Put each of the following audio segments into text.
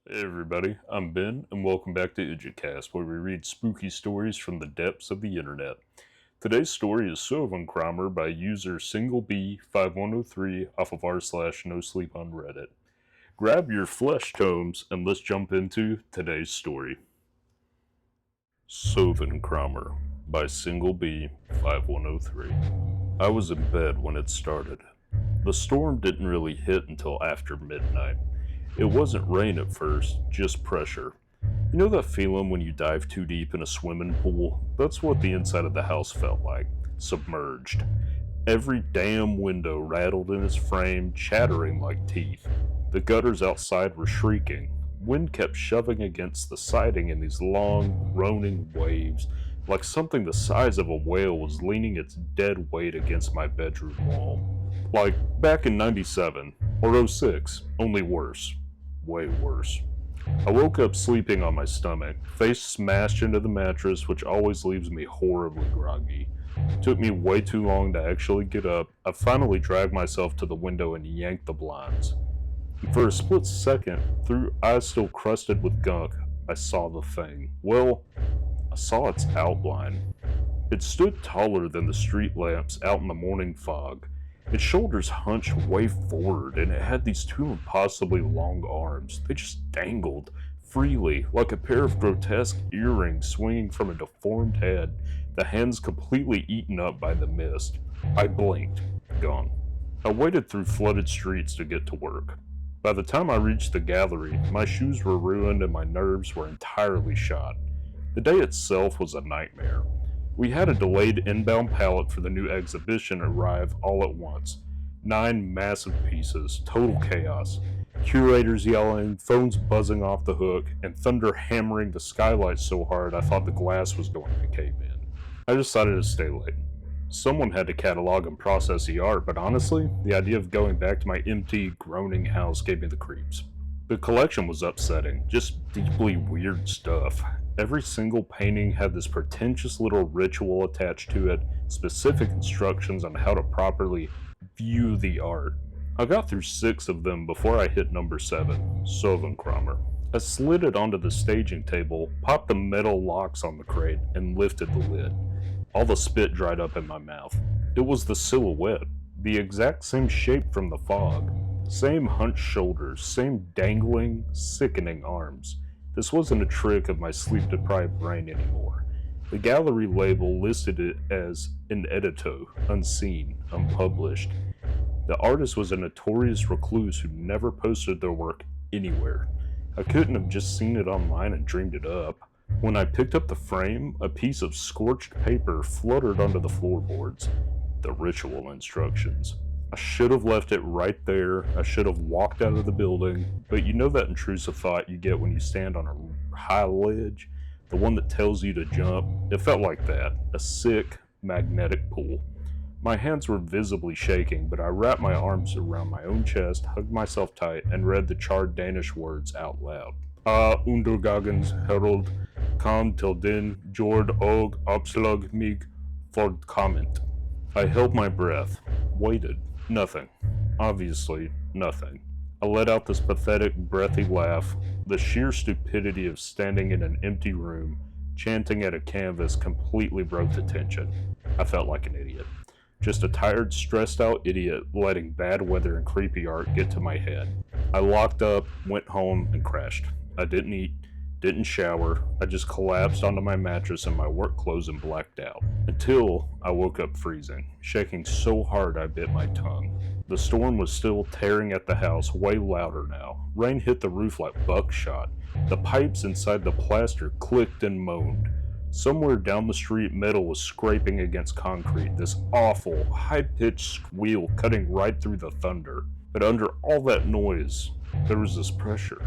Hey everybody, I'm Ben, and welcome back to idjitcast, where we read spooky stories from the depths of the internet. Today's story is Søvnkrammer by user SingleB5103 off of r/nosleep on Reddit. Grab your flesh tomes and let's jump into today's story. Søvnkrammer by SingleB5103. I was in bed when it started. The storm didn't really hit until after midnight. It wasn't rain at first, just pressure. You know that feeling when you dive too deep in a swimming pool? That's what the inside of the house felt like, submerged. Every damn window rattled in its frame, chattering like teeth. The gutters outside were shrieking. Wind kept shoving against the siding in these long, groaning waves, like something the size of a whale was leaning its dead weight against my bedroom wall. Like back in 97, or '06, only worse. Way worse. I woke up sleeping on my stomach, face smashed into the mattress, which always leaves me horribly groggy. It took me way too long to actually get up. I finally dragged myself to the window and yanked the blinds. And for a split second, through eyes still crusted with gunk, I saw the thing. Well, I saw its outline. It stood taller than the street lamps out in the morning fog. Its shoulders hunched way forward, and it had these two impossibly long arms. They just dangled freely, like a pair of grotesque earrings swinging from a deformed head, the hands completely eaten up by the mist. I blinked. Gone. I waded through flooded streets to get to work. By the time I reached the gallery, my shoes were ruined and my nerves were entirely shot. The day itself was a nightmare. We had a delayed inbound pallet for the new exhibition arrive all at once. 9 massive pieces, total chaos. Curators yelling, phones buzzing off the hook, and thunder hammering the skylight so hard I thought the glass was going to cave in. I decided to stay late. Someone had to catalog and process the art, but honestly, the idea of going back to my empty, groaning house gave me the creeps. The collection was upsetting, just deeply weird stuff. Every single painting had this pretentious little ritual attached to it, specific instructions on how to properly view the art. I got through 6 of them before I hit number 7, Søvnkrammer. I slid it onto the staging table, popped the metal locks on the crate, and lifted the lid. All the spit dried up in my mouth. It was the silhouette, the exact same shape from the fog. Same hunched shoulders, same dangling, sickening arms. This wasn't a trick of my sleep-deprived brain anymore. The gallery label listed it as inedito, unseen, unpublished. The artist was a notorious recluse who never posted their work anywhere. I couldn't have just seen it online and dreamed it up. When I picked up the frame, a piece of scorched paper fluttered onto the floorboards. The ritual instructions. I should have left it right there. I should have walked out of the building. But you know that intrusive thought you get when you stand on a high ledge? The one that tells you to jump? It felt like that. A sick, magnetic pull. My hands were visibly shaking, but I wrapped my arms around my own chest, hugged myself tight, and read the charred Danish words out loud. Undergagens herald kan til den jord og opslag mig for comment. I held my breath, waited. Nothing. Obviously, nothing. I let out this pathetic, breathy laugh. The sheer stupidity of standing in an empty room, chanting at a canvas, completely broke the tension. I felt like an idiot. Just a tired, stressed out idiot letting bad weather and creepy art get to my head. I locked up, went home, and crashed. I didn't eat, didn't shower. I just collapsed onto my mattress in my work clothes and blacked out. Until I woke up freezing, shaking so hard I bit my tongue. The storm was still tearing at the house, way louder now. Rain hit the roof like buckshot. The pipes inside the plaster clicked and moaned. Somewhere down the street, metal was scraping against concrete, this awful, high-pitched squeal cutting right through the thunder. But under all that noise, there was this pressure.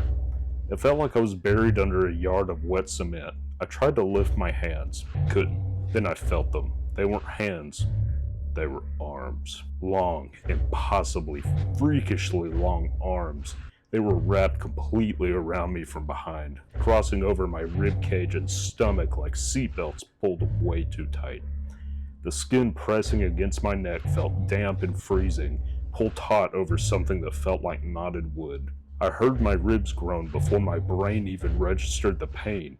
It felt like I was buried under a yard of wet cement. I tried to lift my hands, couldn't. Then I felt them. They weren't hands. They were arms. Long, impossibly, freakishly long arms. They were wrapped completely around me from behind, crossing over my rib cage and stomach like seatbelts pulled way too tight. The skin pressing against my neck felt damp and freezing, pulled taut over something that felt like knotted wood. I heard my ribs groan before my brain even registered the pain.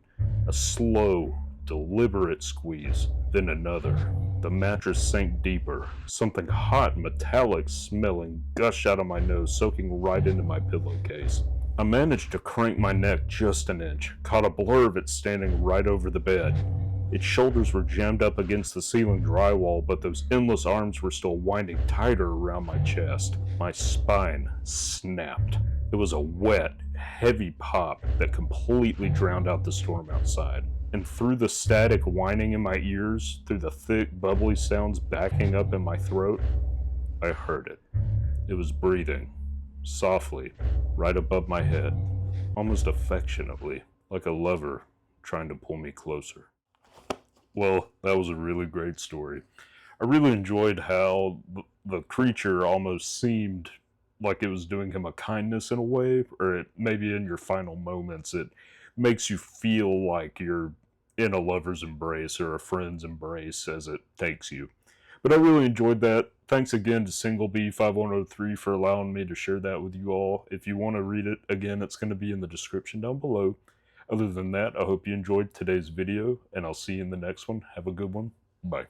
A slow, deliberate squeeze, then another. The mattress sank deeper. Something hot, metallic smelling gushed out of my nose, soaking right into my pillowcase. I managed to crank my neck just an inch, caught a blur of it standing right over the bed. Its shoulders were jammed up against the ceiling drywall, but those endless arms were still winding tighter around my chest. My spine snapped. It was a wet, heavy pop that completely drowned out the storm outside. And through the static whining in my ears, through the thick, bubbly sounds backing up in my throat, I heard it. It was breathing, softly, right above my head, almost affectionately, like a lover trying to pull me closer. Well, that was a really great story. I really enjoyed how the creature almost seemed like it was doing him a kindness in a way, or maybe in your final moments, it makes you feel like you're in a lover's embrace or a friend's embrace as it takes you. But I really enjoyed that. Thanks again to SingleB5103 for allowing me to share that with you all. If you want to read it again, it's going to be in the description down below. Other than that, I hope you enjoyed today's video, and I'll see you in the next one. Have a good one. Bye.